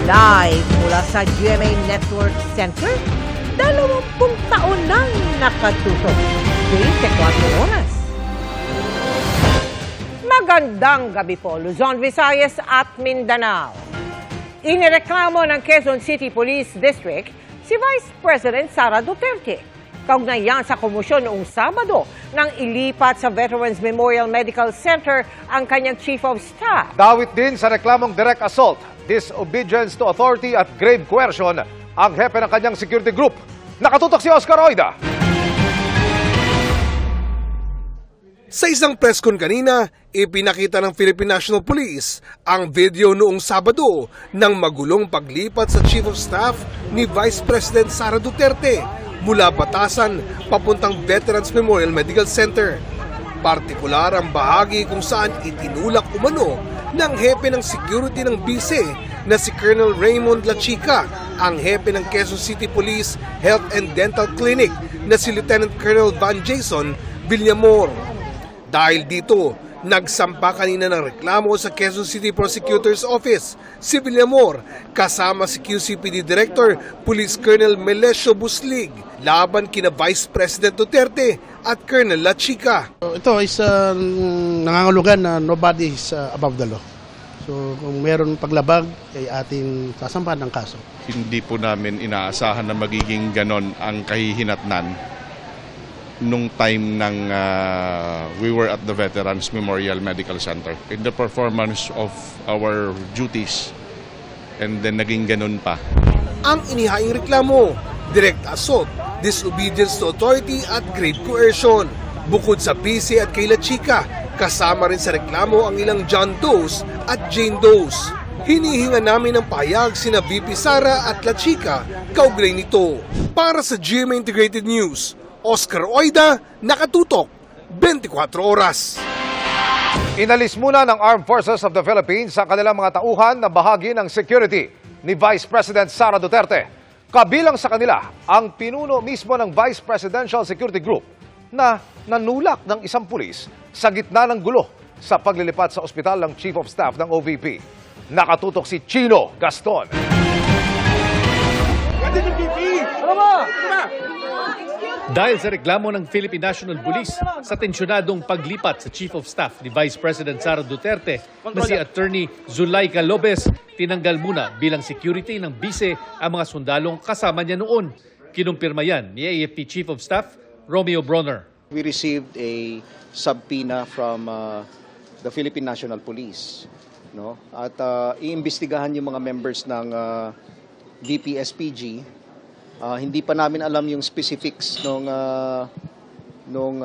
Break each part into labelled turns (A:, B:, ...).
A: Live mula sa GMA Network Center, 20 taon nang nakatutok. 24 oras. Magandang gabi po, Luzon, Visayas at Mindanao. Inireklamo ng Quezon City Police District si Vice President Sara Duterte. Kaugnay yan sa komosyon noong Sabado nang ilipat sa Veterans Memorial Medical Center ang kanyang Chief of Staff.
B: Dawit din sa reklamong direct assault, disobedience to authority at grave coercion ang hepe ng kanyang security group. Nakatutok si Oscar Oida.
C: Sa isang press con kanina, ipinakita ng Philippine National Police ang video noong Sabado ng magulong paglipat sa Chief of Staff ni Vice President Sara Duterte mula Batasan papuntang Veterans Memorial Medical Center. Partikular ang bahagi kung saan itinulak umano ng hepe ng security ng bise na si Colonel Raymond Lachica, ang hepe ng Quezon City Police Health and Dental Clinic na si Lieutenant Colonel Van Jason Villamor. Dahil dito, nagsampa kanina ng reklamo sa Quezon City Prosecutor's Office si Villamor kasama si QCPD Director Police Colonel Melesio Buslig laban kina Vice President Duterte at Colonel Lachica.
D: Ito is nangangulugan na nobody is above the law. So kung meron paglabag ay ating sasampahan ng kaso.
E: Hindi po namin inaasahan na magiging ganon ang kahihinatnan nung time ng we were at the Veterans Memorial Medical Center in the performance of our duties, and then naging ganun pa.
C: Ang inihaing reklamo, direct assault, disobedience to authority at grave coercion. Bukod sa bise at kay Lachica, kasama rin sa reklamo ang ilang John Does at Jane Does. Hinihinga namin ng pahayag sina VP Sara at Lachica kaugnay nito. Para sa GMA Integrated News, Oscar Oida, nakatutok, 24 oras.
B: Inalis muna ng Armed Forces of the Philippines sa kanilang mga tauhan na bahagi ng security ni Vice President Sara Duterte. Kabilang sa kanila ang pinuno mismo ng Vice Presidential Security Group na nanulak ng isang pulis sa gitna ng gulo sa paglilipat sa ospital ng Chief of Staff ng OVP. Nakatutok si Chino Gaston.
F: Dahil sa reklamo ng Philippine National Police sa tensyonadong paglipat sa Chief of Staff ni Vice President Sara Duterte na si Attorney Zulaika Lopez, tinanggal muna bilang security ng bise ang mga sundalong kasama niya noon. Kinumpirma yan ni AFP Chief of Staff Romeo Bronner.
G: We received a subpoena from the Philippine National Police, no? At iimbestigahan yung mga members ng VP-SPG. Hindi pa namin alam yung specifics nung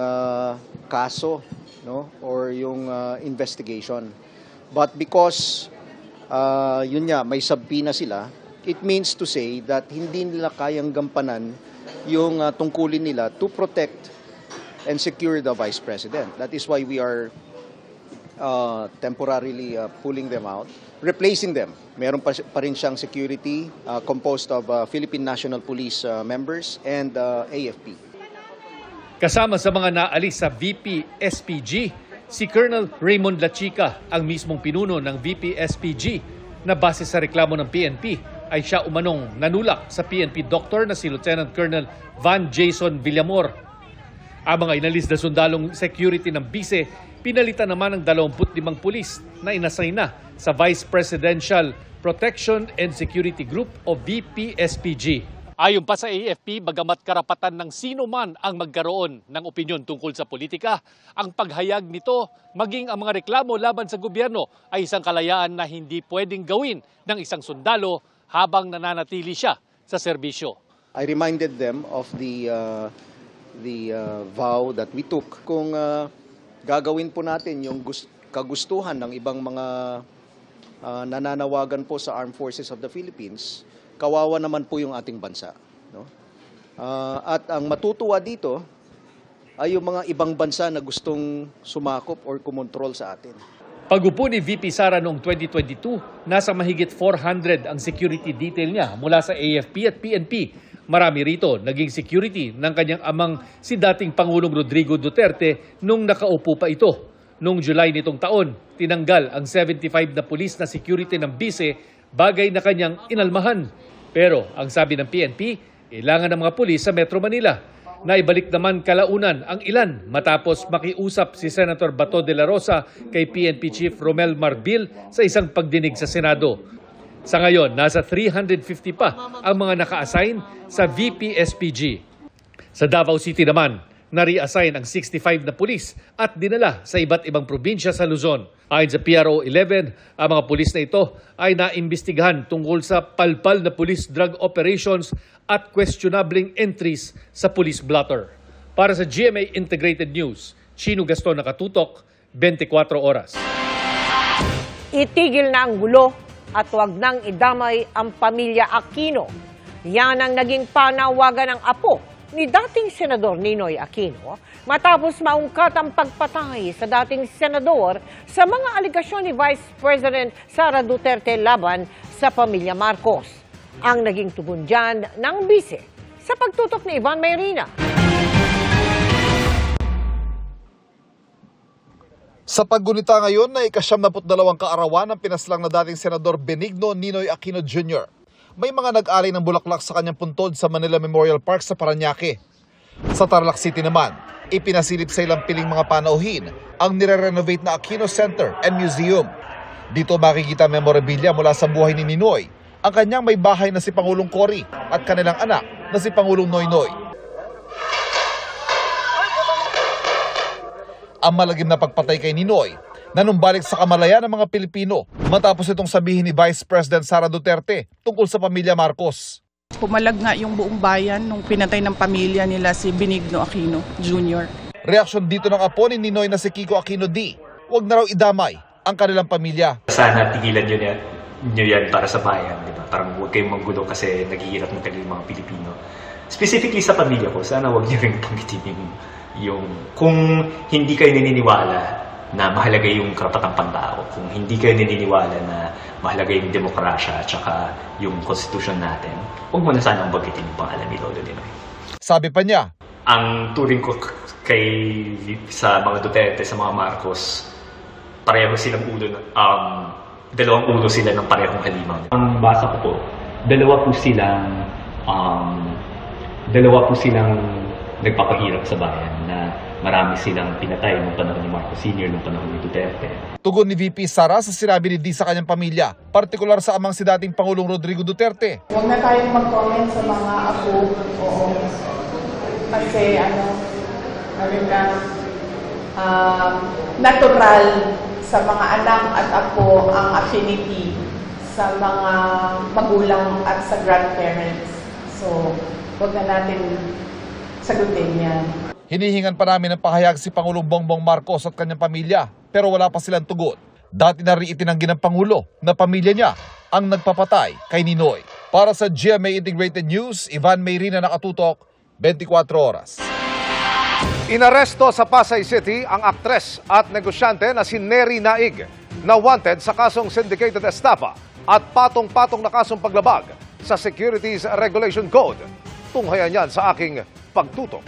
G: kaso, no, or yung investigation. But because yun nga, may subpoena sila, it means to say that hindi nila kayang gampanan yung tungkulin nila to protect and secure the Vice President. That is why we are temporarily pulling them out, replacing them. Meron pa rin siyang security composed of Philippine National Police members and AFP.
F: Kasama sa mga naalis sa VP-SPG, si Colonel Raymond Lachica, ang mismong pinuno ng VP-SPG na base sa reklamo ng PNP ay siya umanong nanulak sa PNP doctor na si Lieutenant Colonel Van Jason Villamor. Ang mga inalis na sundalong security ng bise, pinalitan naman ng 25 pulis na inassign na sa Vice Presidential Protection and Security Group o VP-SPG. Ayon pa sa AFP, bagamat karapatan ng sino man ang magkaroon ng opinyon tungkol sa politika, ang paghayag nito, maging ang mga reklamo laban sa gobyerno ay isang kalayaan na hindi pwedeng gawin ng isang sundalo habang nananatili siya sa serbisyo.
G: I reminded them of the vow that we took. Kung gagawin po natin yung kagustuhan ng ibang mga nananawagan po sa Armed Forces of the Philippines, kawawa naman po yung ating bansa, no? At ang matutuwa dito ay yung mga ibang bansa na gustong sumakop or kumontrol sa atin.
F: Pag-upo ni VP Sara noong 2022, nasa mahigit 400 ang security detail niya mula sa AFP at PNP. Marami rito naging security ng kanyang amang si dating Pangulong Rodrigo Duterte nung nakaupo pa ito. Noong July nitong taon, tinanggal ang 75 na pulis na security ng bise bagay na kanyang inalmahan. Pero ang sabi ng PNP, kailangan ng mga pulis sa Metro Manila. Naibalik naman kalaunan ang ilan matapos makiusap si Senator Bato de la Rosa kay PNP Chief Romel Marbil sa isang pagdinig sa Senado. Sa ngayon, nasa 350 pa ang mga naka-assign sa VP-SPG. Sa Davao City naman, na-reassign ang 65 na pulis at dinala sa iba't ibang probinsya sa Luzon. Ayon sa PRO 11, ang mga pulis na ito ay naimbestigahan tungkol sa palpal na police drug operations at questionabling entries sa police blotter. Para sa GMA Integrated News, Chino Gaston Nakatutok, 24 oras.
A: Itigil na ang gulo at huwag nang idamay ang pamilya Aquino. Yan ang naging panawagan ng apo ni dating Senador Ninoy Aquino matapos maungkat ang pagpatay sa dating senador sa mga aligasyon ni Vice President Sara Duterte laban sa pamilya Marcos. Ang naging tugon dyan ng bise sa pagtutok ni Ivan Mayrina.
H: Sa paggunita ngayon na ika-72 kaarawan ng pinaslang na dating Senador Benigno Ninoy Aquino Jr., may mga nag-alay ng bulaklak sa kanyang puntod sa Manila Memorial Park sa Parañaque. Sa Tarlac City naman, ipinasilip sa ilang piling mga panauhin ang nire-renovate na Aquino Center and Museum. Dito makikita memorabilia mula sa buhay ni Ninoy, ang kanyang may bahay na si Pangulong Cory at kanilang anak na si Pangulong Noynoy. Ang malagim na pagpatay kay Ninoy nanumbalik sa kamalayan ng mga Pilipino matapos itong sabihin ni Vice President Sara Duterte tungkol sa pamilya Marcos.
I: Pumalag nga yung buong bayan nung pinatay ng pamilya nila si Benigno Aquino Jr.
H: Reaksyon dito ng apo ni Ninoy na si Kiko Aquino D. Huwag na raw idamay ang kanilang pamilya.
J: Sana tigilan nyo yan para sa bayan, di ba? Parang huwag kayong manggulo kasi naghihirap ng talagang mga Pilipino. Specifically sa pamilya ko, sana huwag nyo rin panggitin yung kung hindi kayo naniniwala na mahalaga yung karapatang pantao, kung hindi kayo naniniwala na mahalaga yung demokrasya at saka yung konstitusyon natin, huwag mo na sanang bagitin yung pangalan ni Lolo Ninoy.
H: Sabi pa niya,
J: ang turing ko sa mga Duterte, sa mga Marcos, pareho silang ulo, dalawang ulo sila ng parehong halimaw. Ang basa ko po, dalawa po silang nagpapahirap sa bayan na marami silang pinatay nung panahon ni Marcos Sr., nung panahon ni Duterte.
H: Tugon ni VP Sara sa sinabi ni D sa kanyang pamilya, partikular sa amang si dating Pangulong Rodrigo Duterte.
I: Huwag na tayong mag-comment sa mga apo. Oo. Kasi natural sa mga anak at apo ang affinity sa mga magulang at sa grandparents. So, huwag na natin sagutin yan.
H: Hinihingan pa namin ng pahayag si Pangulong Bongbong Marcos at kanyang pamilya pero wala pa silang tugon. Dati na rin itinanggi ng Pangulo na pamilya niya ang nagpapatay kay Ninoy. Para sa GMA Integrated News, Ivan Mayrina, Nakatutok, 24 oras.
B: Inaresto sa Pasay City ang aktres at negosyante na si Neri Naig na wanted sa kasong syndicated estafa at patong-patong na kasong paglabag sa Securities Regulation Code. Tunghayan yan sa aking pagtutok.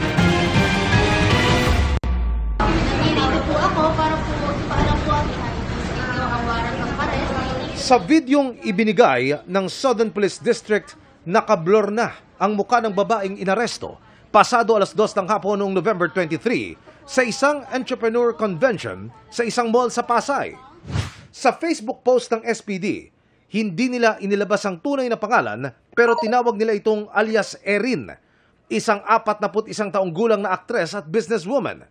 B: Sa videong ibinigay ng Southern Police District, nakablur na ang mukha ng babaeng inaresto pasado 2:00 ng hapon noong November 23 sa isang entrepreneur convention sa isang mall sa Pasay. Sa Facebook post ng SPD, hindi nila inilabas ang tunay na pangalan pero tinawag nila itong alias Erin, isang 41 taong gulang na aktres at businesswoman.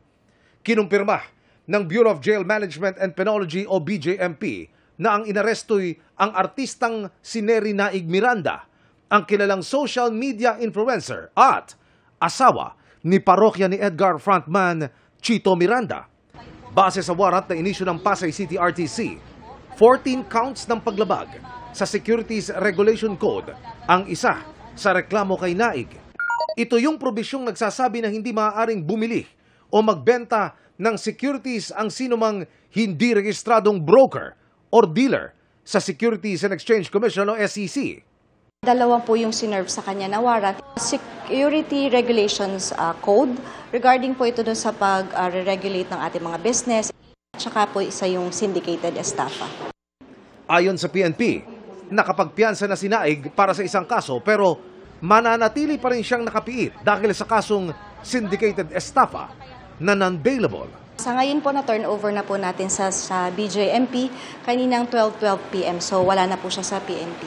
B: Kinumpirma ng Bureau of Jail Management and Penology o BJMP na ang inaresto'y ang artistang si Neri Naig Miranda, ang kilalang social media influencer at asawa ni parokya ni Edgar frontman Chito Miranda. Base sa warrant na inisyu ng Pasay City RTC, 14 counts ng paglabag sa Securities Regulation Code ang isa sa reklamo kay Naig. Ito yung probisyong nagsasabi na hindi maaaring bumili o magbenta ng securities ang sinumang hindi registradong broker or dealer sa Securities and Exchange Commission o SEC.
K: Dalawa po yung sinerve sa kanya na warrant. Security Regulations Code regarding po ito doon sa pag-regulate ng ating mga business. Tsaka po isa yung syndicated estafa.
B: Ayon sa PNP, nakapagpiyansa na si Naig para sa isang kaso pero mananatili pa rin siyang nakapiit dahil sa kasong syndicated estafa na non-bailable.
K: Sa ngayon po na turnover na po natin sa BJMP kaninang 12:12 p.m. So wala na po siya sa PNP.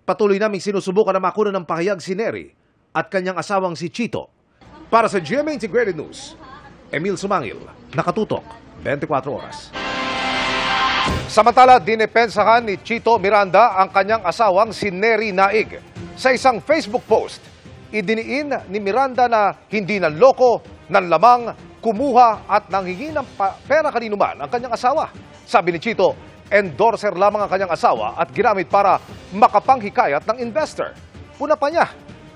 B: Patuloy naming sinusubukan na makuha ng pahayag si Neri at kanyang asawang si Chito. Para sa GMA Integrated News, Emil Sumangil, nakatutok, 24 oras. Samantala, dinepensahan ni Chito Miranda ang kanyang asawang si Neri Naig. Sa isang Facebook post, idiniin ni Miranda na hindi nanloko, nanlamang, kumuha at nanghingi ng pera kanino man ang kanyang asawa. Sabi ni Chito, endorser lamang ang kanyang asawa at ginamit para makapanghikayat ng investor. Puna pa niya,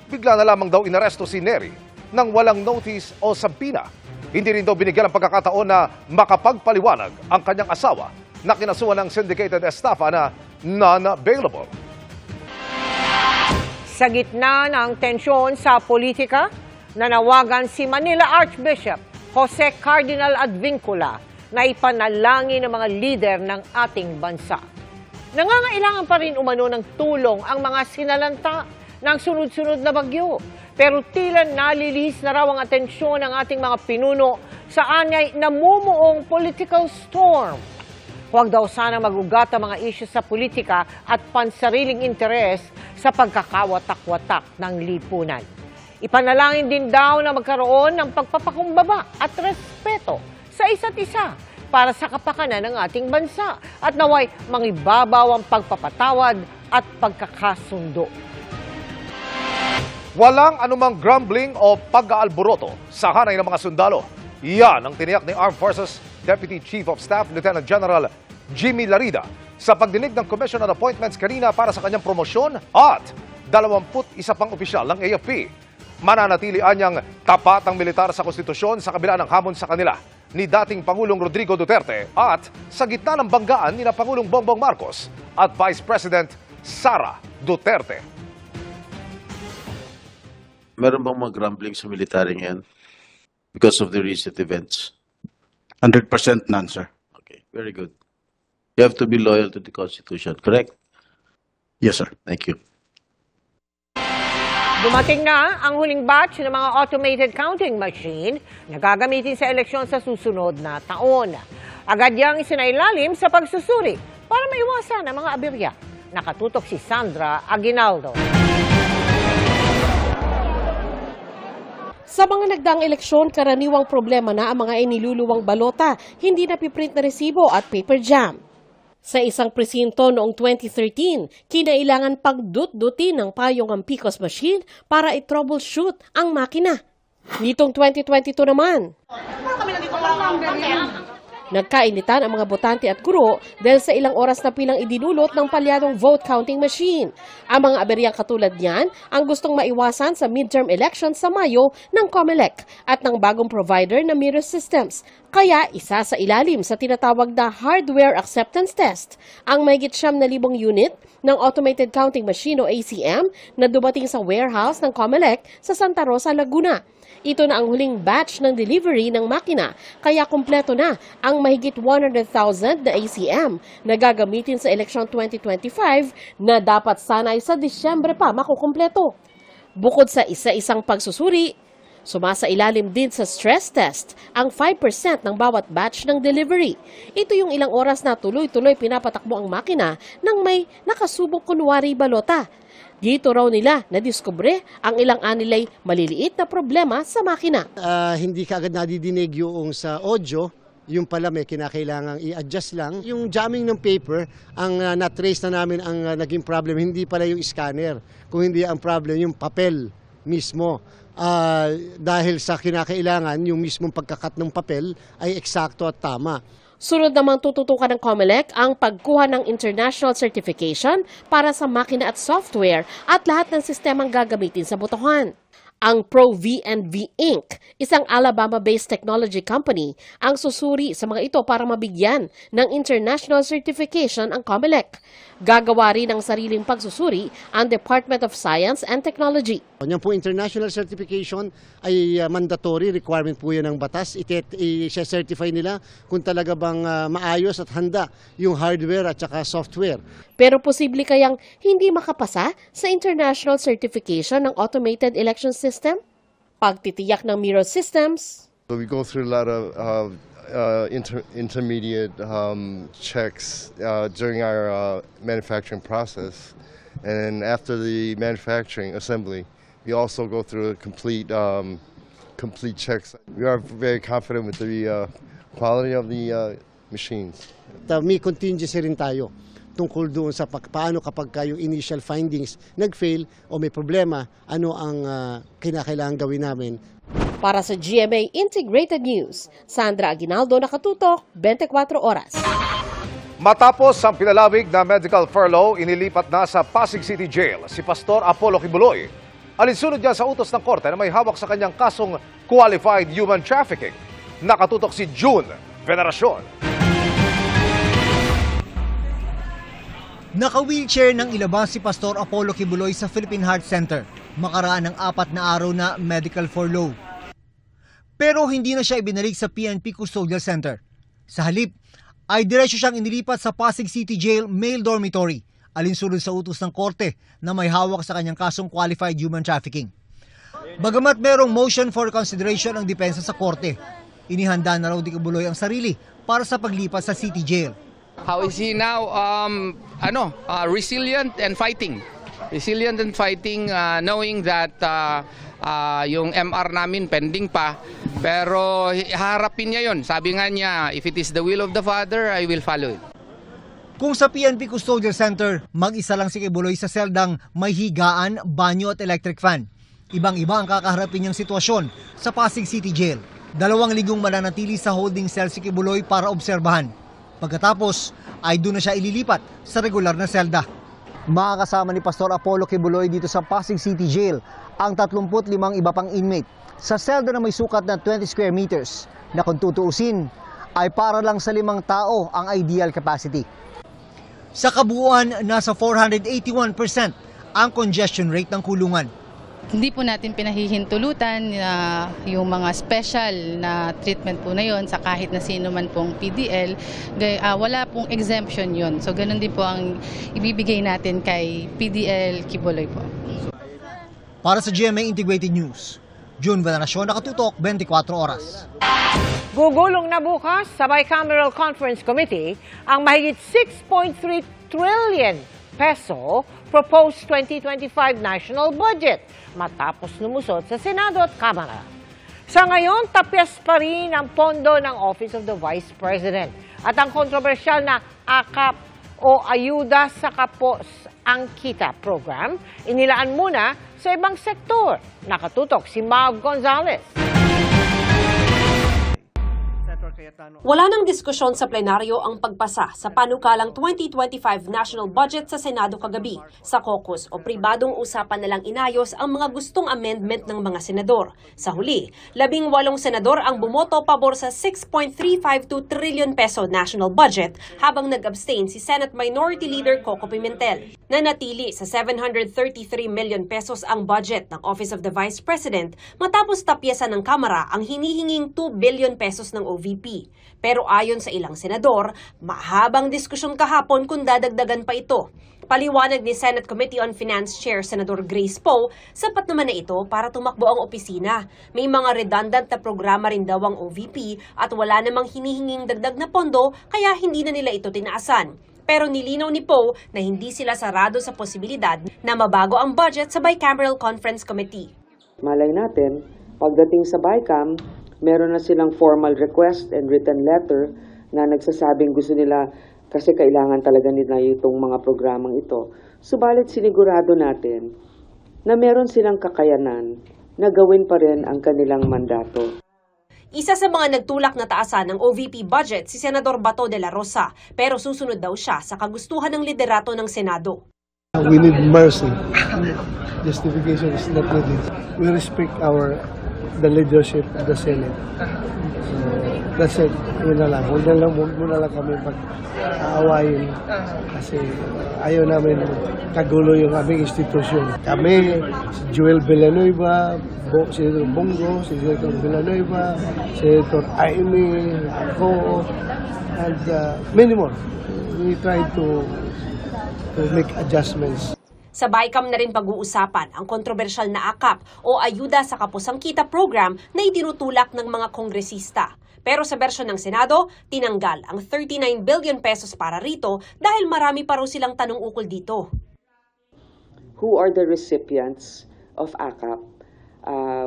B: bigla na lamang daw inaresto si Neri nang walang notice o sabina. Hindi rin daw binigyan ng pagkakataon na makapagpaliwanag ang kanyang asawa na kinasuhan ng syndicated estafa na non-bailable.
A: Sa gitna ng tensyon sa politika, nanawagan si Manila Archbishop Jose Cardinal Advincula na ipanalangin ng mga lider ng ating bansa. Nangangailangan pa rin umano ng tulong ang mga sinalanta ng sunod-sunod na bagyo. Pero tila nalilihis na raw ang atensyon ng ating mga pinuno sa anyay namumuong political storm. Huwag daw sana magugat ang mga isyu sa politika at pansariling interes sa pagkakawatak-watak ng lipunan. Ipanalangin din daw na magkaroon ng pagpapakumbaba at respeto sa isa't isa para sa kapakanan ng ating bansa at naway mangibabaw ang pagpapatawad at pagkakasundo.
B: Walang anumang grumbling o pag-aalboroto sa hanay ng mga sundalo. Yan ang tiniyak ni Armed Forces Deputy Chief of Staff Lieutenant General Jimmy Larida sa pagdinig ng Commission on Appointments kanina para sa kanyang promosyon at 21 pang opisyal ng AFP. Mananatili anyang tapat ang militar sa konstitusyon sa kabila ng hamon sa kanila ni dating Pangulong Rodrigo Duterte at sa gitna ng banggaan ni na Pangulong Bongbong Marcos at Vice President Sara Duterte.
L: Meron bang mga grumbling sa military ngayon because of the recent events?
D: 100% none, sir.
L: Okay, very good. You have to be loyal to the Constitution, correct?
D: Yes, sir.
L: Thank you.
A: Dumating na ang huling batch ng mga automated counting machine na gagamitin sa eleksyon sa susunod na taon. Agad yang isinailalim sa pagsusuri para maiwasan ang mga aberya. Nakatutok si Sandra Aguinaldo.
M: Sa mga nagdaang eleksyon, karaniwang problema na ang mga iniluluwang balota, hindi napiprint na resibo at paper jam. Sa isang presinto noong 2013, kinailangan pagdut-dutin ng payong ang PCOS machine para i-troubleshoot ang makina. Nitong 2022 naman, nagkainitan ang mga botante at guro dahil sa ilang oras na pilang idinulot ng palyadong vote counting machine. Ang mga aberyang katulad niyan ang gustong maiwasan sa midterm elections sa Mayo ng COMELEC at ng bagong provider na Mirror Systems. Kaya isa sa ilalim sa tinatawag na hardware acceptance test ang mahigit 9,000 unit ng automated counting machine o ACM na dumating sa warehouse ng COMELEC sa Santa Rosa, Laguna. Ito na ang huling batch ng delivery ng makina, kaya kumpleto na ang mahigit 100,000 na ACM na gagamitin sa eleksyon 2025 na dapat sanay sa Disyembre pa makukumpleto. Bukod sa isa-isang pagsusuri, sumasailalim din sa stress test ang 5% ng bawat batch ng delivery. Ito yung ilang oras na tuloy-tuloy pinapatakbo ang makina nang may nakasubok kunwari balota. Dito raw nila nadiskubre ang ilang anilay maliliit na problema sa makina.
N: Hindi ka agad nadidinig yung sa audio, yung pala may kinakailangang i-adjust lang. Yung jamming ng paper, ang na-trace na namin ang naging problem, hindi pala yung scanner, kung hindi ang problem yung papel mismo. Dahil sa kinakailangan, yung mismong pagkakat ng papel ay eksakto at tama.
M: Sunod namang tututukan ng COMELEC ang pagkuha ng international certification para sa makina at software at lahat ng sistemang gagamitin sa botohan. Ang ProVNV Inc., isang Alabama-based technology company, ang susuri sa mga ito para mabigyan ng international certification ang COMELEC. Gagawa rin ng sariling pagsusuri ang Department of Science and Technology.
N: Yan po, international certification ay mandatory requirement po yan ng batas. I-certify nila kung talaga bang maayos at handa yung hardware at saka software.
M: Pero posible kayang hindi makapasa sa international certification ng automated election system? Pagtitiyak ng mirror systems.
O: So we go through a lot of intermediate checks during our manufacturing process, and after the manufacturing assembly, we also go through a complete checks. We are very confident with the quality of the machines.
N: May contingency rin tayo tungkol doon sa paano kapag yung initial findings nag-fail o may problema, ano ang kinakailangan gawin namin.
M: Para sa GMA Integrated News, Sandra Aguinaldo, nakatutok, 24 oras.
B: Matapos ang pinalawig na medical furlough, inilipat na sa Pasig City Jail si Pastor Apollo Kibuloy. Alinsunod niya sa utos ng korte na may hawak sa kanyang kasong qualified human trafficking. Nakatutok si June Veneracion.
P: Naka-wheelchair nang ilabas si Pastor Apollo Kibuloy sa Philippine Heart Center makaraan ng 4 na araw na medical furlough. Pero hindi na siya ibinalik sa PNP Custodial Center. Sa halip, ay diretso siyang inilipat sa Pasig City Jail Male Dormitory, alinsunod sa utos ng korte na may hawak sa kanyang kasong qualified human trafficking. Bagamat merong motion for consideration ang depensa sa korte, inihanda na raw ni Kibuloy ang sarili para sa paglipat sa City Jail.
Q: How is he now resilient and fighting? Resilient and fighting, knowing that yung MR namin pending pa, pero harapin niya yon. Sabi nga niya, if it is the will of the Father, I will follow it.
P: Kung sa PNP Custodial Center, mag-isa lang si Kibuloy sa seldang may higaan, banyo at electric fan. Ibang-iba ang kakaharapin niyang sitwasyon sa Pasig City Jail. 2 linggong mananatili sa holding cell si Kibuloy para obserbahan. Pagkatapos ay doon na siya ililipat sa regular na selda. Makakasama ni Pastor Apollo Kibuloy dito sa Pasig City Jail ang 35 iba pang inmate sa selda na may sukat na 20 square meters na kung tutuusin ay para lang sa 5 tao ang ideal capacity. Sa kabuuan, nasa 481% ang congestion rate ng kulungan.
R: Hindi po natin pinahihintulutan yung mga special na treatment po na yon sa kahit na sino man pong PDL. Wala pong exemption yon. So ganun din po ang ibibigay natin kay PDL Kibuloy po.
P: Para sa GMA Integrated News, June Veneracion, nakatutok, 24 oras.
A: Gugulong na bukas sa Bicameral Conference Committee ang mahigit 6.3 trillion peso proposed 2025 national budget matapos lumusot sa Senado at Kamara. Sa ngayon, tapyas pa rin ang pondo ng Office of the Vice President at ang kontrobersyal na AKAP o Ayuda sa Kapos ang Kita program, inilaan muna sa ibang sektor. Nakatutok si Mav Gonzalez.
S: Wala nang diskusyon sa plenaryo ang pagpasa sa panukalang 2025 national budget sa Senado kagabi. Sa caucus o pribadong usapan na lang inayos ang mga gustong amendment ng mga senador. Sa huli, 18 senador ang bumoto pabor sa 6.352 trillion peso national budget habang nag-abstain si Senate Minority Leader Coco Pimentel. Nanatili sa 733 million pesos ang budget ng Office of the Vice President matapos tapyasan ng Kamara ang hinihinging 2 billion pesos ng OVP. Pero ayon sa ilang senador, mahabang diskusyon kahapon kung dadagdagan pa ito. Paliwanag ni Senate Committee on Finance Chair Senador Grace Poe, sapat naman na ito para tumakbo ang opisina. May mga redundant na programa rin daw ang OVP at wala namang hinihinging dagdag na pondo kaya hindi na nila ito tinaasan. Pero nilinaw ni Poe na hindi sila sarado sa posibilidad na mabago ang budget sa Bicameral Conference Committee.
T: Malay natin, pagdating sa BICAM, meron na silang formal request and written letter na nagsasabing gusto nila kasi kailangan talaga nila itong mga programang ito. Subalit sinigurado natin na meron silang kakayanan na gawin pa rin ang kanilang mandato.
S: Isa sa mga nagtulak na taasan ng OVP budget si Senador Bato de la Rosa, pero susunod daw siya sa kagustuhan ng liderato ng Senado.
D: We need mercy. Justification is not needed. We respect the leadership of the Senate. So, That's it. Yun na lang. Huwag mo na lang kami pag-aawayin. Kasi ayaw namin kagulo yung aming institusyon. Kami, si Joel Villanueva, Senator Bongo, si Senator Villanueva, Senator Aimee, ako, and many more. We try to make adjustments.
S: Sa BICAM na rin pag-uusapan ang kontrobersyal na AKAP o Ayuda sa Kapusang Kita program na itinutulak ng mga kongresista. Pero sa bersyon ng Senado, tinanggal ang 39 billion pesos para rito dahil marami pa raw silang tanong ukol dito.
T: Who are the recipients of AKAP?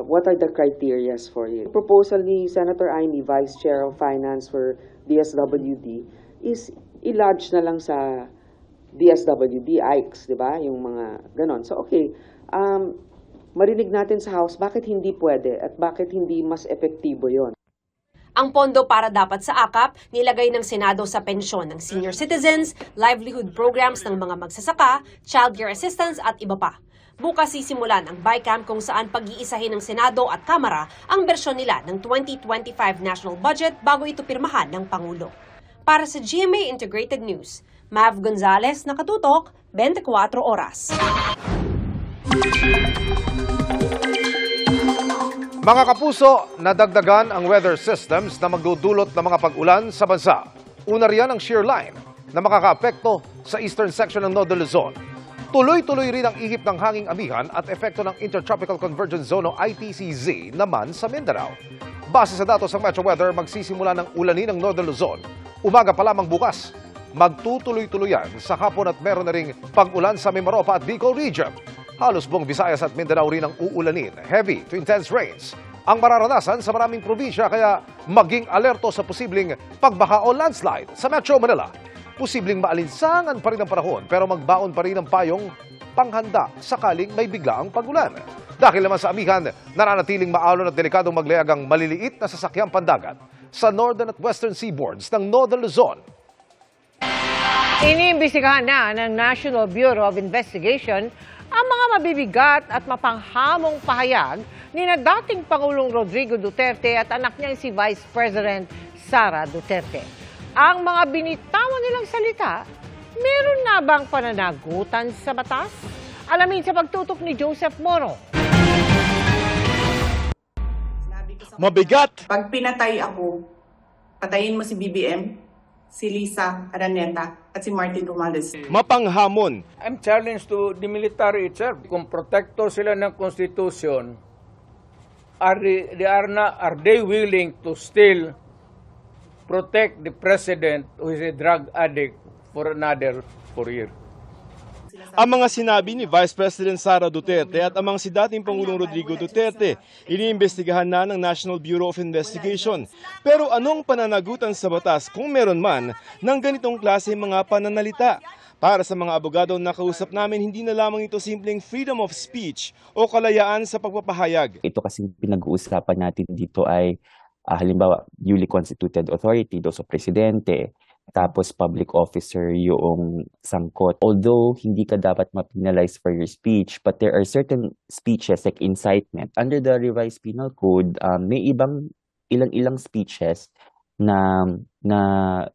T: What are the criteria for it? The proposal ni Senator Aimee, Vice Chair of Finance for DSWD, is i-lodge na lang sa DSWD, ICE, di ba? Yung mga ganon. So, okay, marinig natin sa House, bakit hindi pwede at bakit hindi mas epektibo yon?
S: Ang pondo para dapat sa AKAP, nilagay ng Senado sa pensyon ng senior citizens, livelihood programs ng mga magsasaka, child care assistance at iba pa. Bukas sisimulan ang BICAM kung saan pag-iisahin ng Senado at Kamara ang bersyon nila ng 2025 national budget bago ito pirmahan ng Pangulo. Para sa GMA Integrated News, Mav Gonzalez, nakatutok, 24 oras.
B: Mga kapuso, nadagdagan ang weather systems na magdudulot ng mga pag-ulan sa bansa. Una riyan ang shear line na makakaapekto sa eastern section ng Northern Luzon. Tuloy-tuloy rin ang ihip ng hanging amihan at epekto ng Intertropical Convergence Zone o ITCZ naman sa Mindanao. Base sa datos ng Metro Weather, magsisimula ng ulanin ng Northern Luzon. Umaga pa lamang bukas, magtutuloy-tuloyan sa hapon at meron na ring pag-ulan sa Mimaropa at Bicol Region. Halos buong Visayas at Mindanao rin ang uulanin, heavy to intense rains. Ang mararanasan sa maraming probinsya kaya maging alerto sa posibleng pagbaha o landslide sa Metro Manila. Posibleng maalinsangan pa rin ang panahon pero magbaon pa rin ang payong panghanda sakaling may biglaang pag-ulan. Dahil naman sa amihan, nananatiling maalon at delikadong maglayag ang maliliit na sasakyang pandagat sa northern at western seaboards ng Northern Luzon.
A: Iniimbestigahan na ng National Bureau of Investigation ang mga mabibigat at mapanghamong pahayag ni na dating Pangulong Rodrigo Duterte at anak niyang si Vice President Sara Duterte. Ang mga binitawan nilang salita, meron na bang pananagutan sa batas? Alamin sa pagtutok ni Joseph Moro.
U: Mabigat!
I: Pag pinatay ako, patayin mo si BBM, si Lisa Araneta at si Martin Romualdez.
U: Mapanghamon.
V: I'm challenged to the military itself. Kung protector sila ng Constitution, are they willing to still protect the president who is a drug addict for another 4 years?
U: Ang mga sinabi ni Vice President Sara Duterte at amang si dating Pangulong Rodrigo Duterte, iniimbestigahan na ng National Bureau of Investigation. Pero anong pananagutan sa batas kung meron man ng ganitong klase mga pananalita? Para sa mga abogado na kausap namin, hindi na lamang ito simpleng freedom of speech o kalayaan sa pagpapahayag.
W: Ito kasi pinag-uusapan natin dito ay halimbawa newly constituted authority, those of presidente, tapos public officer yung sangkot. Although hindi ka dapat ma-penalize for your speech, but there are certain speeches like incitement. Under the revised penal code, may ilang speeches na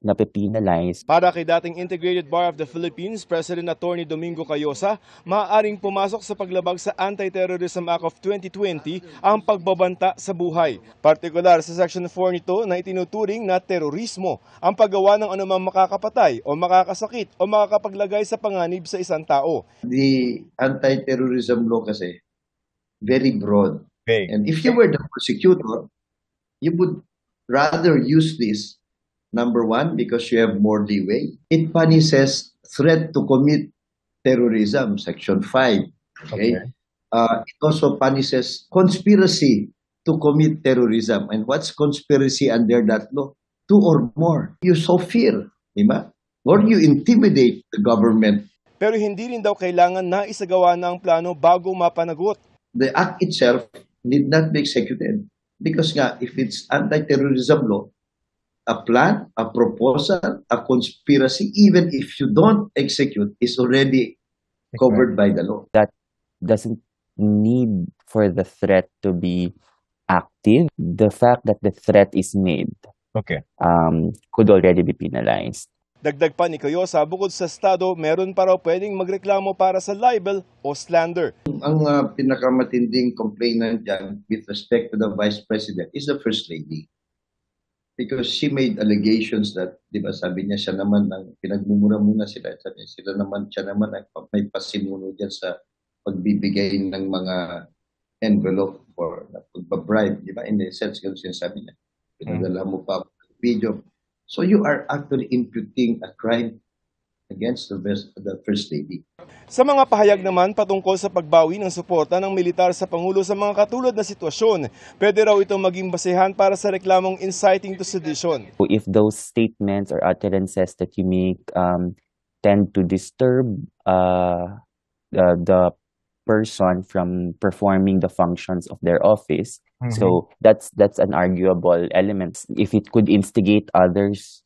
W: nape-penalize.
U: Para kay dating Integrated Bar of the Philippines, President Attorney Domingo Cayosa, maaaring pumasok sa paglabag sa Anti-Terrorism Act of 2020 ang pagbabanta sa buhay. Partikular sa Section 4 nito na itinuturing na terorismo ang paggawa ng anumang makakapatay o makakasakit o makakapaglagay sa panganib sa isang tao.
X: The anti-terrorism law kasi very broad.
U: Okay.
X: And if you were the prosecutor, you would rather use this, number one, because you have more leeway. It punishes threat to commit terrorism, Section 5. Okay. It also punishes conspiracy to commit terrorism. And what's conspiracy under that law? 2 or more. You sow fear, di ba? Or you intimidate the government.
U: Pero hindi rin daw kailangan na isagawa na ang plano bago mapanagot.
X: The act itself need not be executed. Because nga, if it's anti-terrorism law, a plan, a proposal, a conspiracy, even if you don't execute, is already covered by the law.
W: That doesn't need for the threat to be active. The fact that the threat is made could already be penalized.
U: Dagdag pa ni Coyosa, bukod sa Estado, meron pa raw pwedeng magreklamo para sa libel o slander.
X: Ang pinakamatinding complainant dyan with respect to the Vice President is the First Lady. Because she made allegations that, di ba, sabi niya siya naman, pinagmumura muna sila. Siya naman may pasimuno dyan sa pagbibigay ng mga envelope for pagbabribe, di ba? In the sense, ganun sinasabi niya. Pinadala mo pa video. So you are actually imputing a crime against the First Lady.
U: Sa mga pahayag naman patungkol sa pagbawi ng suporta ng militar sa Pangulo sa mga katulad na sitwasyon, pwede raw itong maging basehan para sa reklamong inciting to sedition.
W: If those statements or utterances that you make tend to disturb the person from performing the functions of their office, so that's an arguable element. If it could instigate others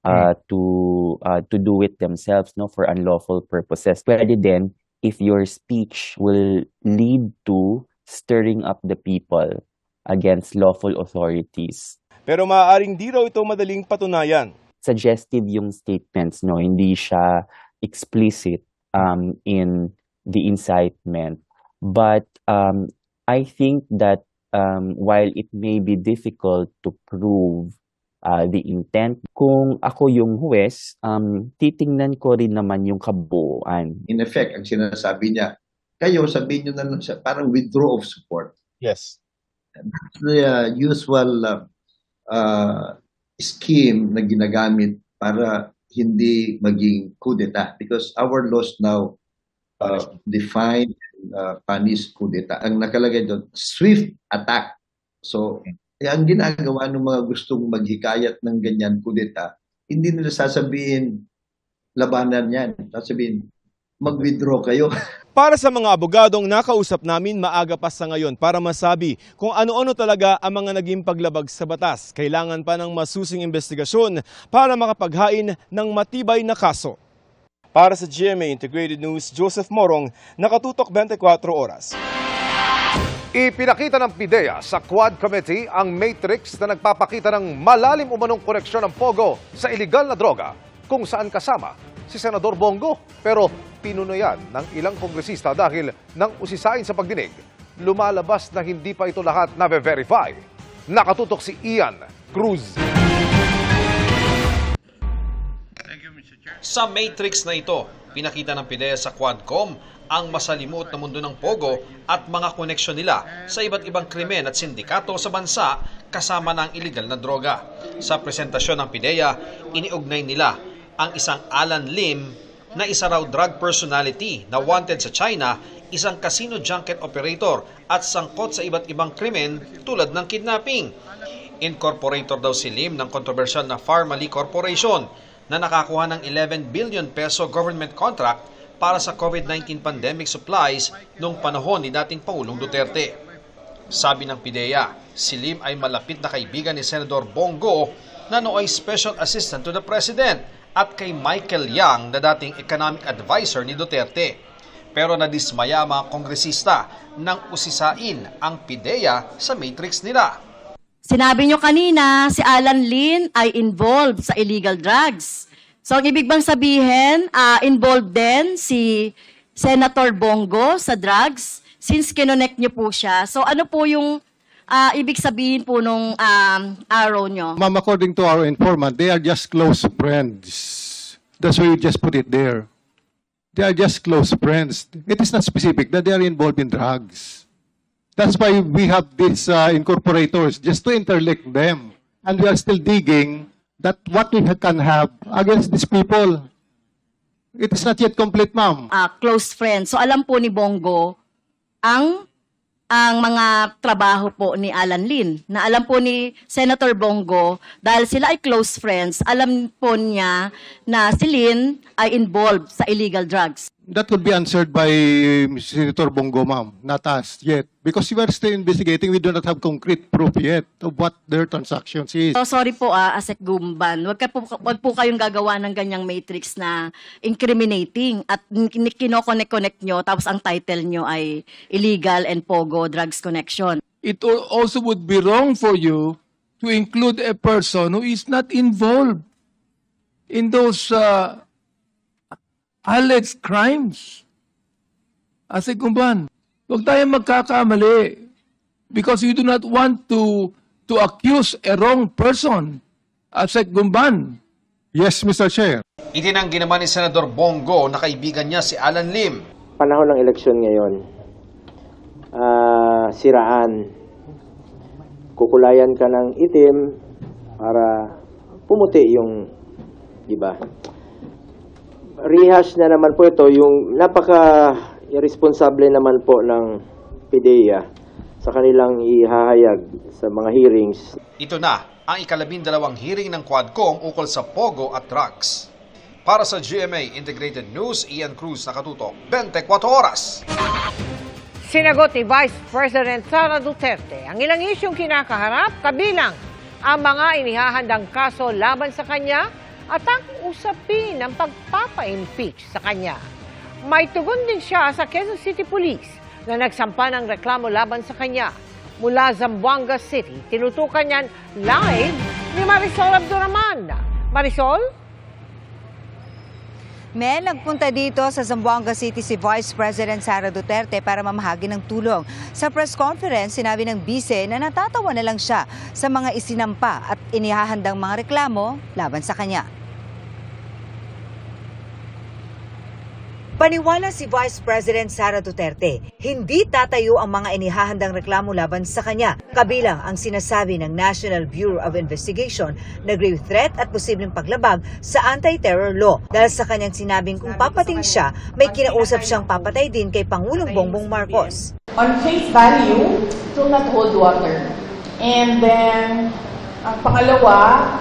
W: to do it themselves, no, for unlawful purposes. Pwede din if your speech will lead to stirring up the people against lawful authorities.
U: Pero maaaring di raw ito madaling patunayan.
W: Suggestive yung statements, no, hindi siya explicit in the incitement. But I think that while it may be difficult to prove the intent, kung ako yung huwes, titingnan ko rin naman yung kabuuan.
X: In effect, ang sinasabi niya, kayo sabihin nyo na parang withdraw of support.
U: Yes.
X: That's the usual scheme na ginagamit para hindi maging kudeta. Because our laws now define punish kudeta. Ang nakalagay doon, swift attack. So, ang ginagawa ng mga gustong maghikayat ng ganyan kudeta, hindi nila sasabihin labanan yan. Sasabihin, mag-withdraw kayo.
U: Para sa mga abogadong nakausap namin, maaga pa sa ngayon para masabi kung ano-ano talaga ang mga naging paglabag sa batas. Kailangan pa ng masusing investigasyon para makapaghain ng matibay na kaso. Para sa GMA Integrated News, Joseph Morong, nakatutok 24 oras.
B: Ipinakita ng PIDEA sa Quad Committee ang matrix na nagpapakita ng malalim umanong koneksyon ng Pogo sa iligal na droga kung saan kasama si Senador Bongo. Pero pinuno yan ng ilang kongresista dahil nang usisain sa pagdinig, lumalabas na hindi pa ito lahat na-verify. Nakatutok si Ian Cruz.
C: Sa matrix na ito, pinakita ng PIDEA sa Quadcom ang masalimuot na mundo ng Pogo at mga koneksyon nila sa iba't ibang krimen at sindikato sa bansa kasama ng iligal na droga. Sa presentasyon ng PIDEA, iniugnay nila ang isang Alan Lim na isa raw drug personality na wanted sa China, isang casino junket operator at sangkot sa iba't ibang krimen tulad ng kidnapping. Incorporator daw si Lim ng kontrobersyal na Pharmaly Corporation na nakakuha ng 11 billion peso government contract para sa COVID-19 pandemic supplies noong panahon ni dating Pangulong Duterte. Sabi ng PIDEA, si Lim ay malapit na kaibigan ni Senador Bongo na nooy Special Assistant to the President at kay Michael Yang na dating Economic Advisor ni Duterte. Pero nadismaya ang mga kongresista nang usisain ang PIDEA sa matrix nila.
E: Sinabi nyo kanina, si Alan Lim ay involved sa illegal drugs. So, ang ibig bang sabihin, involved din si Senator Bongo sa drugs since kinonect nyo po siya. So, ano po yung ibig sabihin po nung arrow nyo?
F: Ma'am, according to our informant, they are just close friends. That's why we just put it there. They are just close friends. It is not specific that they are involved in drugs. That's why we have these incorporators, just to interlink them. And we are still digging that what we can have against these people. It is not yet complete, ma'am.
E: Close friends. So alam po ni Bongo ang mga trabaho po ni Alan Lim. Na alam po ni Senator Bongo, dahil sila ay close friends, alam po niya na si Lim ay involved sa illegal drugs.
F: That would be answered by Senator Bongo, ma'am, not us yet. Because we are still investigating, we do not have concrete proof yet of what their transactions is.
E: So sorry po, Asek Gumban, wag po kayong gagawa ng ganyang matrix na incriminating at kinoconnect nyo, tapos ang title nyo ay illegal and Pogo drugs connection.
G: It also would be wrong for you to include a person who is not involved in those alleged crimes. Ase Gumban, huwag tayong magkakamali because you do not want to accuse a wrong person. Ase Gumban.
F: Yes, Mr. Chair.
C: Itinanggi naman ni Senador Bongo na kaibigan niya si Alan Lim.
H: Panahon ng eleksyon ngayon, siraan. Kukulayan ka ng itim para pumuti yung iba. Rehash na naman po ito, yung napaka-irresponsable naman po ng PDEA sa kanilang ihahayag sa mga hearings.
C: Ito na ang ika-12 hearing ng Quadcom ukol sa Pogo at drugs. Para sa GMA Integrated News, Ian Cruz, nakatutok 24 oras.
A: Sinagot ni Vice President Sara Duterte ang ilang isyong kinakaharap, kabilang ang mga inihahandang kaso laban sa kanya at ang usapin ng pagpapa-impeach sa kanya. May tugon din siya sa Quezon City Police na nagsampa ng reklamo laban sa kanya. Mula Zamboanga City, tinutukan niyan live ni Marisol Abduraman. Marisol?
J: Nagpunta dito sa Zamboanga City si Vice President Sara Duterte para mamahagi ng tulong. Sa press conference, sinabi ng bise na natatawa na lang siya sa mga isinampa at inihahandang mga reklamo laban sa kanya. Paniwala si Vice President Sara Duterte, hindi tatayo ang mga inihahandang reklamo laban sa kanya, kabilang ang sinasabi ng National Bureau of Investigation na grave threat at posibleng paglabag sa anti-terror law. Dahil sa kanyang sinabing kung papating siya, may kinausap siyang papatay din kay Pangulong Bongbong Marcos.
I: On face value, it will not hold water. And then, ang pangalawa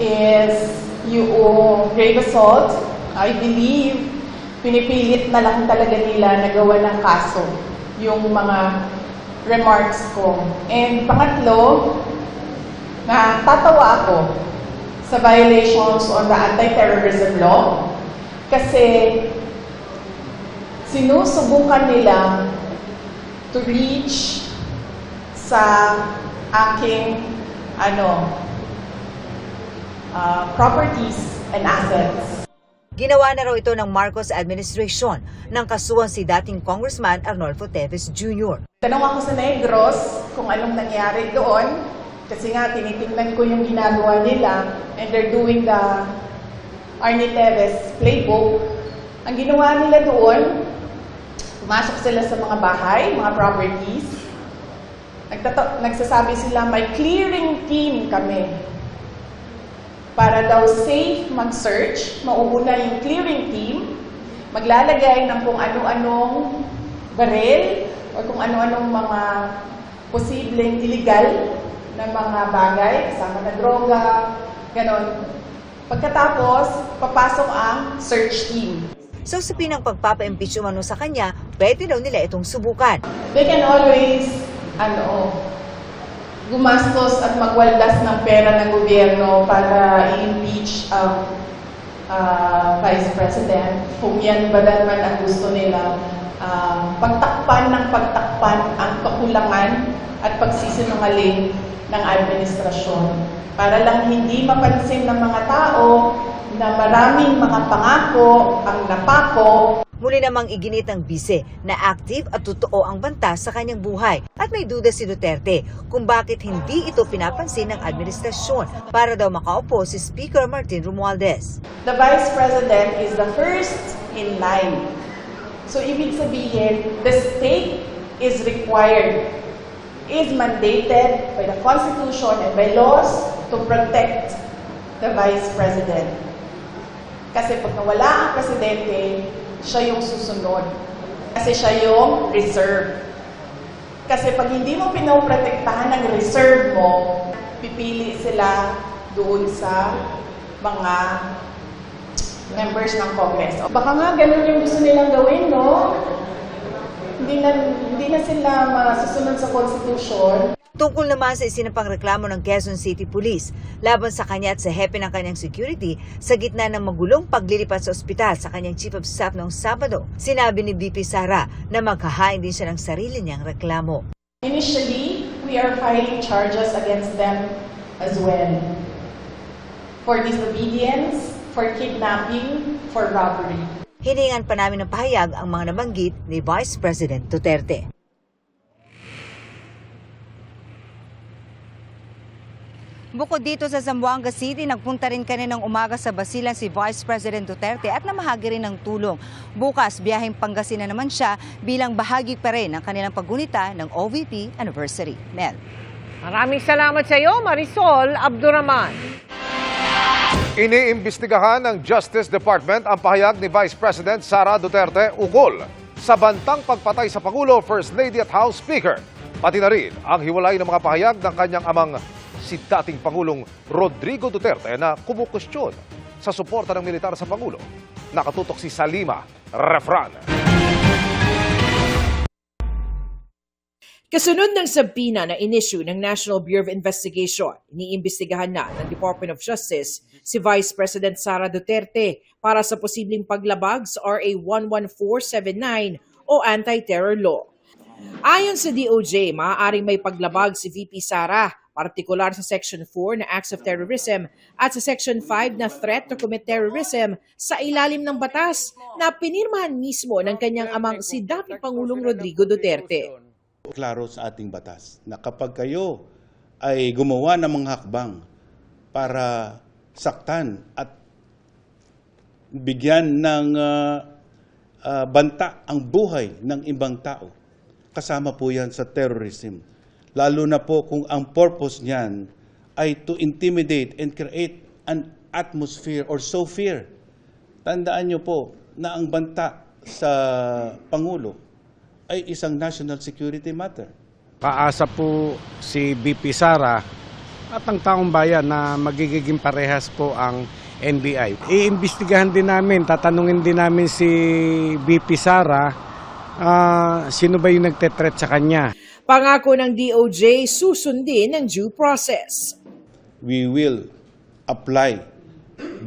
I: is yung grave assault. I believe pinipilit na lang talaga nila na gawa ng kaso yung mga remarks ko. And pangatlo, natatawa ako sa violations on the anti-terrorism law kasi sinusubukan nila to reach sa aking properties and assets.
J: Ginawa na raw ito ng Marcos administration nang kasuhan si dating Congressman Arnolfo Teves Jr.
I: Tanong ako sa Negros kung anong nangyari doon kasi nga tinitingnan ko yung ginagawa nila and they're doing the Arnie Teves playbook. Ang ginawa nila doon, pumasok sila sa mga bahay, mga properties. Nagsasabi sila, may clearing team kami. Para daw safe mag-search, mauuna yung clearing team, maglalagay ng kung ano-anong baril o kung ano-anong mga posibleng illegal na mga bagay, kasama na droga, ganon. Pagkatapos, papasok ang search team.
J: So sa pinang pagpapa-impeach umano sa kanya, pwede daw nila itong subukan.
I: They can always, gumastos at magwaldas ng pera ng gobyerno para i-impeach ang Vice President. Kung yan ba naman ang gusto nila, pagtakpan ng pagtakpan ang kakulangan at pagsisinungaling ng administrasyon. Para lang hindi mapansin ng mga tao na maraming mga pangako ang napako.
J: Muli namang iginit ng bise na active at totoo ang banta sa kanyang buhay at may duda si Duterte kung bakit hindi ito pinapansin ng administrasyon para daw makaupo si Speaker Martin Romualdez.
I: The Vice President is the first in line. So ibig sabihin, the state is required, is mandated by the Constitution and by laws to protect the Vice President. Kasi pag nawala ang Presidente, siya yung susunod. Kasi siya yung reserve. Kasi pag hindi mo pinoprotektahan ng reserve mo, pipili sila doon sa mga members ng Congress. Baka nga ganun yung gusto nilang gawin, no? Hindi na sila masusunod sa Constitution.
J: Tungkol naman sa isinampang reklamo ng Quezon City Police laban sa kanya at sa hepe ng kanyang security sa gitna ng magulong paglilipat sa ospital sa kanyang Chief of Staff noong Sabado, sinabi ni VP Sara na maghahain din siya ng sarili niyang reklamo.
I: Initially, we are filing charges against them as well. For disobedience, for kidnapping, for robbery.
J: Hiningan pa namin ng pahayag ang mga nabanggit ni Vice President Duterte. Bukod dito sa Zamboanga City, nagpunta rin kaninang umaga sa Basilan si Vice President Duterte at namahagi rin ng tulong. Bukas, biyaheng Pangasinan naman siya bilang bahagi pa rin ng kanilang paggunita ng OVP anniversary. Mel.
A: Maraming salamat sa iyo, Marisol Abdurrahman.
B: Iniimbestigahan ng Justice Department ang pahayag ni Vice President Sara Duterte ukol sa bantang pagpatay sa Pangulo, First Lady at House Speaker. Pati na rin ang hiwalay ng mga pahayag ng kanyang amang si dating Pangulong Rodrigo Duterte na kumukwestiyon sa suporta ng militar sa Pangulo. Nakatutok si Salima Refran.
K: Kasunod ng sabina na inisyu ng National Bureau of Investigation, iniimbestigahan na ng Department of Justice si Vice President Sara Duterte para sa posibleng paglabag sa RA 11479 o Anti-Terror Law. Ayon sa DOJ, maaaring may paglabag si VP Sara, partikular sa Section 4 na Acts of Terrorism at sa Section 5 na Threat to Commit Terrorism sa ilalim ng batas na pinirmahan mismo ng kanyang amang si dating Pangulong Rodrigo Duterte.
L: Klaro sa ating batas na kapag kayo ay gumawa ng mga hakbang para saktan at bigyan ng banta ang buhay ng ibang tao, kasama po yan sa terrorism. Lalo na po kung ang purpose niyan ay to intimidate and create an atmosphere or sow fear. Tandaan niyo po na ang banta sa Pangulo ay isang national security matter.
N: Paasa po si BP Sara at ang taong bayan na magiging parehas po ang NBI. Iimbestigahan din namin, tatanungin din namin si BP Sara sino ba yung nagtetret sa kanya.
K: Pangako ng DOJ, susundin ang due process.
L: We will apply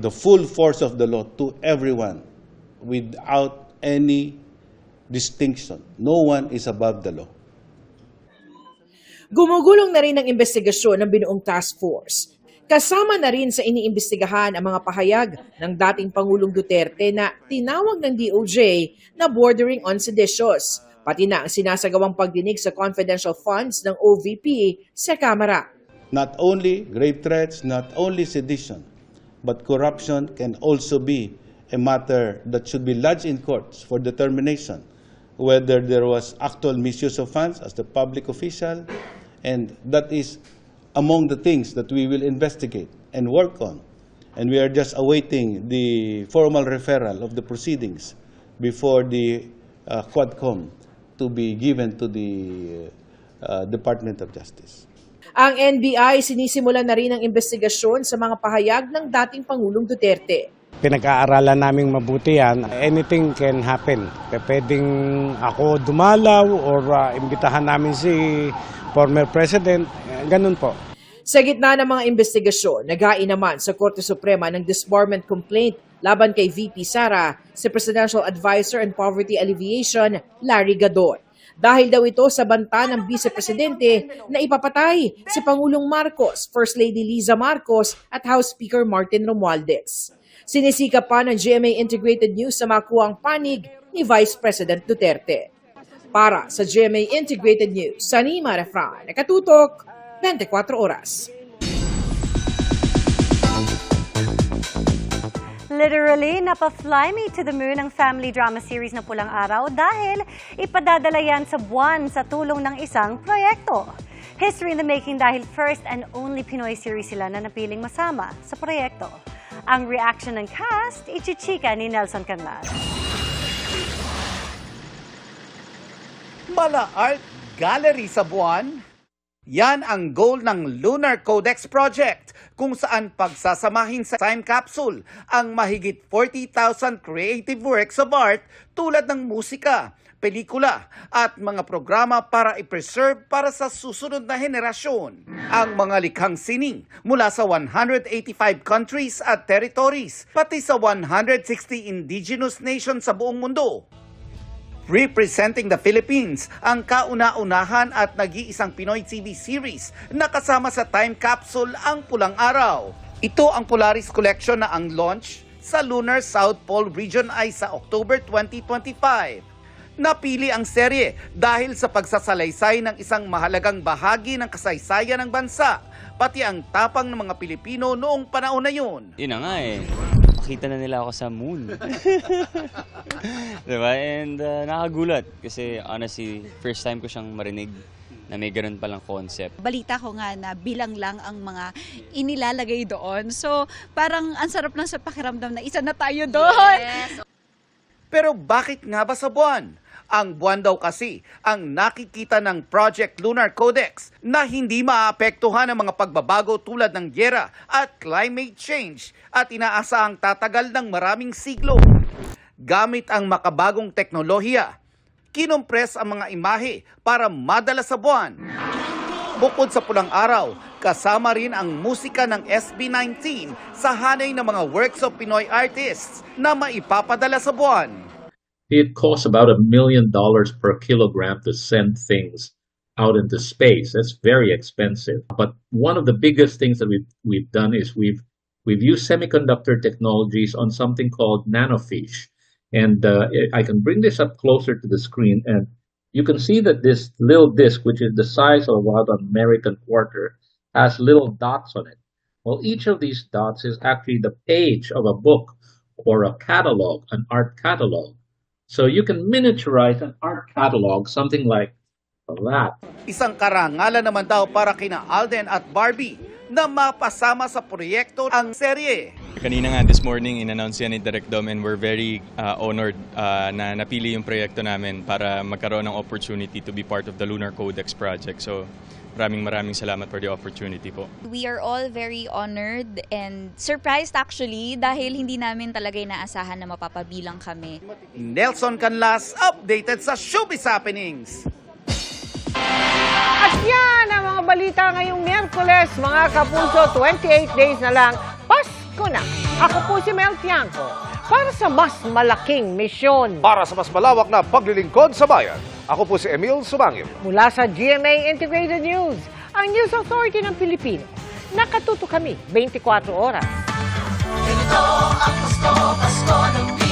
L: the full force of the law to everyone without any distinction. No one is above the law.
K: Gumugulong na rin ang investigasyon ng binuong task force. Kasama na rin sa iniimbestigahan ang mga pahayag ng dating Pangulong Duterte na tinawag ng DOJ na bordering on seditious, pati na ang sinasagawang pagdinig sa confidential funds ng OVP sa Kamara.
L: Not only grave threats, not only sedition, but corruption can also be a matter that should be lodged in courts for determination whether there was actual misuse of funds as the public official, and that is among the things that we will investigate and work on. And we are just awaiting the formal referral of the proceedings before the Quadcom to be given to the Department of Justice.
K: Ang NBI sinisimulan na rin ang investigasyon sa mga pahayag ng dating Pangulong Duterte.
N: Pinag-aaralan naming mabuti yan. Anything can happen. Pwedeng ako dumalaw or imbitahan namin si former president. Ganun po.
K: Sa gitna ng mga investigasyon, naghain naman sa Korte Suprema ng disbarment complaint laban kay VP Sara si Presidential Advisor on Poverty Alleviation, Larry Gadon. Dahil daw ito sa banta ng Vice Presidente na ipapatay si Pangulong Marcos, First Lady Liza Marcos at House Speaker Martin Romualdez. Sinisikap pa ng GMA Integrated News sa makuhang panig ni Vice President Duterte. Para sa GMA Integrated News, Salima Refran, nakatutok 24 oras.
O: Literally, napa-fly me to the moon ang family drama series na Pulang Araw dahil ipadadala yan sa buwan sa tulong ng isang proyekto. History in the making dahil first and only Pinoy series sila na napiling masama sa proyekto. Ang reaction ng cast, ichichika ni Nelson Canlas.
Y: Mala Art Gallery sa buwan? Yan ang goal ng Lunar Codex Project, kung saan pagsasamahin sa time capsule ang mahigit 40,000 creative works of art tulad ng musika, pelikula at mga programa para i-preserve para sa susunod na henerasyon. Ang mga likhang sining mula sa 185 countries at territories, pati sa 160 indigenous nations sa buong mundo. Representing the Philippines, ang kauna-unahan at nag-iisang Pinoy TV series na kasama sa time capsule ang Pulang Araw. Ito ang Polaris Collection na ang launch sa Lunar South Pole Region ay sa October 2025. Napili ang serye dahil sa pagsasalaysay ng isang mahalagang bahagi ng kasaysayan ng bansa, pati ang tapang ng mga Pilipino noong panahon na yun.
D: Yun na nga eh. Makita na nila ako sa moon. Diba? And nakagulat kasi honestly, first time ko siyang marinig na may ganun palang concept.
M: Balita ko nga na bilang lang ang mga inilalagay doon. So parang ang sarap lang sa pakiramdam na isa na tayo doon. Yes.
Y: Pero bakit nga ba sa buwan? Ang buwan daw kasi ang nakikita ng Project Lunar Codex na hindi maapektuhan ng mga pagbabago tulad ng gyera at climate change at inaasahang tatagal ng maraming siglo. Gamit ang makabagong teknolohiya, kinompres ang mga imahe para madala sa buwan. Bukod sa Pulang Araw, kasama rin ang musika ng SB19 sa hanay ng mga works of Pinoy artists na maipapadala sa buwan.
P: It costs about $1 million per kilogram to send things out into space. That's very expensive. But one of the biggest things that we've done is we've used semiconductor technologies on something called nanofish. And I can bring this up closer to the screen, and you can see that this little disc, which is the size of about an American quarter, has little dots on it. Well, each of these dots is actually the page of a book or a catalog, an art catalog. So you can miniaturize an art catalog, something like that.
Y: Isang karangalan naman daw para kina Alden at Barbie na mapasama sa proyekto ang serye.
Q: Kanina nga this morning in-announce yan ni Direk Dom, and we're very honored na napili yung proyekto namin para magkaroon ng opportunity to be part of the Lunar Codex project. So maraming salamat for the opportunity po.
M: We are all very honored and surprised actually dahil hindi namin talaga inaasahan na mapapabilang kami.
Y: Nelson Canlas, updated sa Showbiz Happenings.
A: At yan ang mga balita ngayong Miyerkules, mga kapuso, 28 days na lang, Pasko na. Ako po si Mel Tiangco, para sa mas malaking misyon.
B: Para sa mas malawak na paglilingkod sa bayan, ako po si Emil Sumangil.
A: Mula sa GMA Integrated News, ang News Authority ng Pilipino. Nakatuto kami 24 oras.
R: Ganito ang Pasko ng